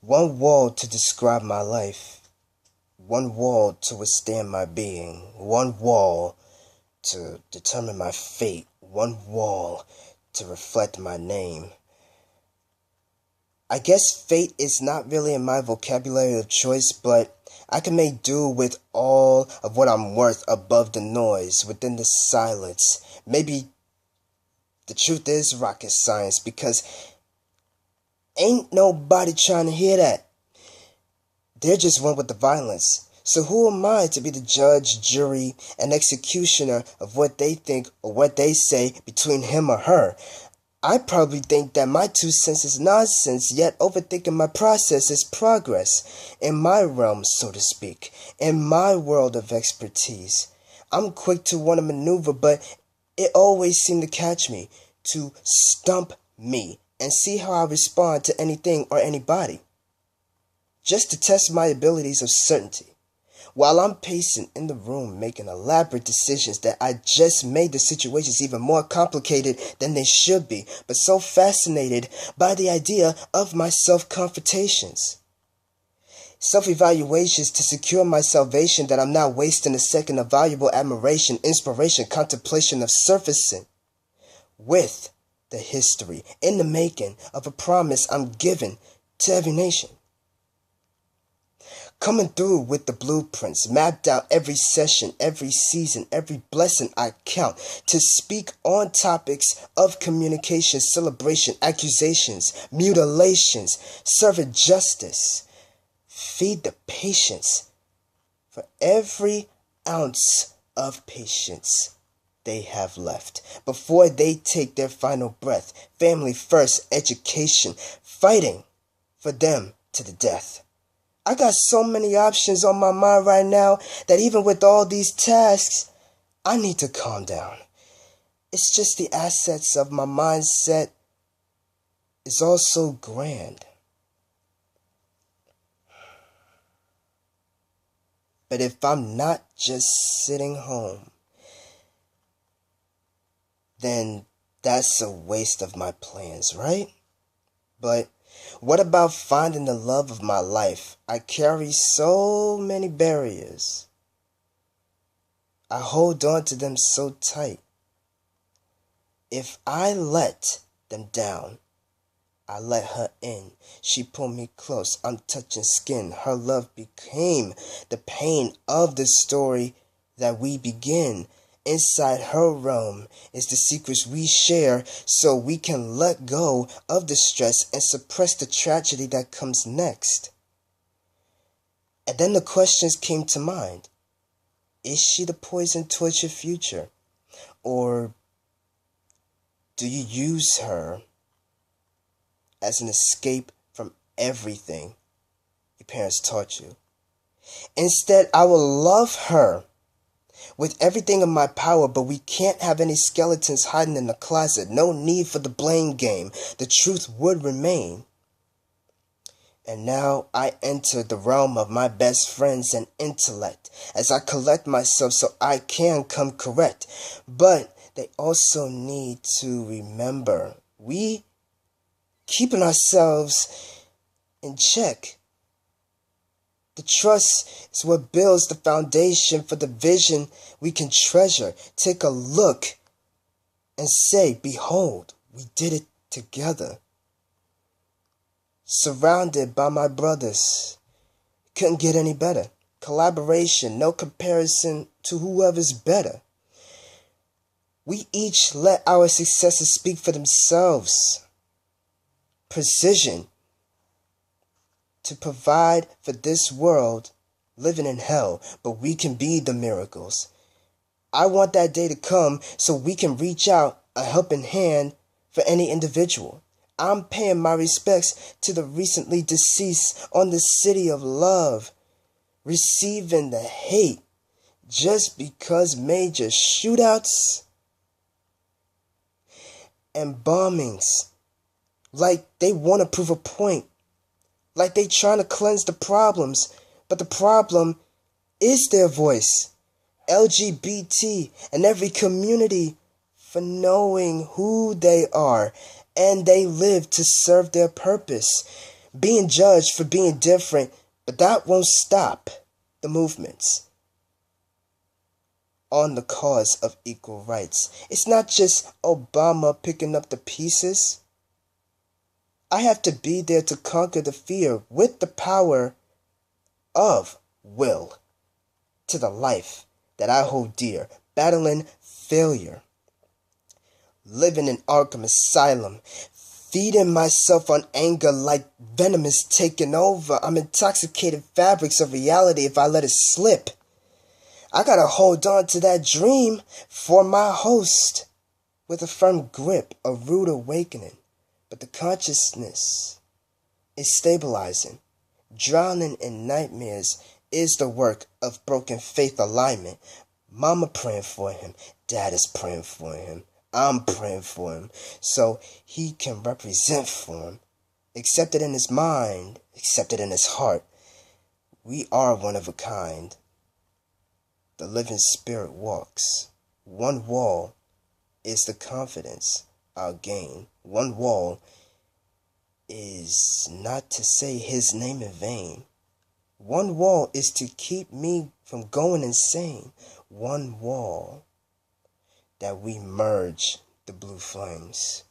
One wall to describe my life, one wall to withstand my being, one wall to determine my fate, one wall to reflect my name. I guess fate is not really in my vocabulary of choice, but I can make do with all of what I'm worth above the noise, within the silence. Maybe the truth is rocket science, because ain't nobody trying to hear that. They're just one with the violence. So who am I to be the judge, jury, and executioner of what they think or what they say between him or her? I probably think that my 2 cents is nonsense, yet overthinking my process is progress. In my realm, so to speak, in my world of expertise. I'm quick to want to maneuver, but it always seemed to catch me, to stump me, and see how I respond to anything or anybody. Just to test my abilities of certainty. While I'm pacing in the room making elaborate decisions that I just made the situations even more complicated than they should be, but so fascinated by the idea of my self-confrontations. Self-evaluations to secure my salvation that I'm not wasting a second of valuable admiration, inspiration, contemplation of surfacing with the history in the making of a promise I'm giving to every nation. Coming through with the blueprints, mapped out every session, every season, every blessing I count, to speak on topics of communication, celebration, accusations, mutilations, serving justice. Feed the patience for every ounce of patience they have left before they take their final breath. Family first, education, fighting for them to the death. I got so many options on my mind right now that even with all these tasks, I need to calm down. It's just the assets of my mindset is all so grand. But if I'm not just sitting home, then that's a waste of my plans, right? But what about finding the love of my life? I carry so many barriers. I hold on to them so tight. If I let them down, I let her in. She pulled me close. I'm touching skin. Her love became the pain of the story that we begin. Inside her realm is the secrets we share, so we can let go of the stress and suppress the tragedy that comes next. And then the questions came to mind. Is she the poison towards your future? Or do you use her as an escape from everything your parents taught you? Instead, I will love her with everything in my power, but we can't have any skeletons hiding in the closet. No need for the blame game. The truth would remain. And now I enter the realm of my best friends and intellect as I collect myself so I can come correct. But they also need to remember we keeping ourselves in check. The trust is what builds the foundation for the vision we can treasure. Take a look and say, behold, we did it together. Surrounded by my brothers. Couldn't get any better. Collaboration, no comparison to whoever's better. We each let our successes speak for themselves. Precision to provide for this world living in hell, but we can be the miracles. I want that day to come so we can reach out a helping hand for any individual. I'm paying my respects to the recently deceased on the city of love, receiving the hate just because major shootouts and bombings, like they want to prove a point. Like they trying to cleanse the problems, but the problem is their voice. LGBT and every community for knowing who they are and they live to serve their purpose. being judged for being different, but that won't stop the movements on the cause of equal rights. It's not just Obama picking up the pieces. I have to be there to conquer the fear with the power of will to the life that I hold dear, battling failure, living in Arkham Asylum, feeding myself on anger like venom is taking over. I'm intoxicated fabrics of reality if I let it slip. I gotta hold on to that dream for my host with a firm grip, a rude awakening. But the consciousness is stabilizing. Drowning in nightmares is the work of broken faith alignment. Mama praying for him. Dad is praying for him. I'm praying for him so he can represent for him. Accepted in his mind, accepted in his heart. We are one of a kind. The living spirit walks. One wall is the confidence I'll gain. One wall is not to say his name in vain. One wall is to keep me from going insane. One wall that we merge the blue flames.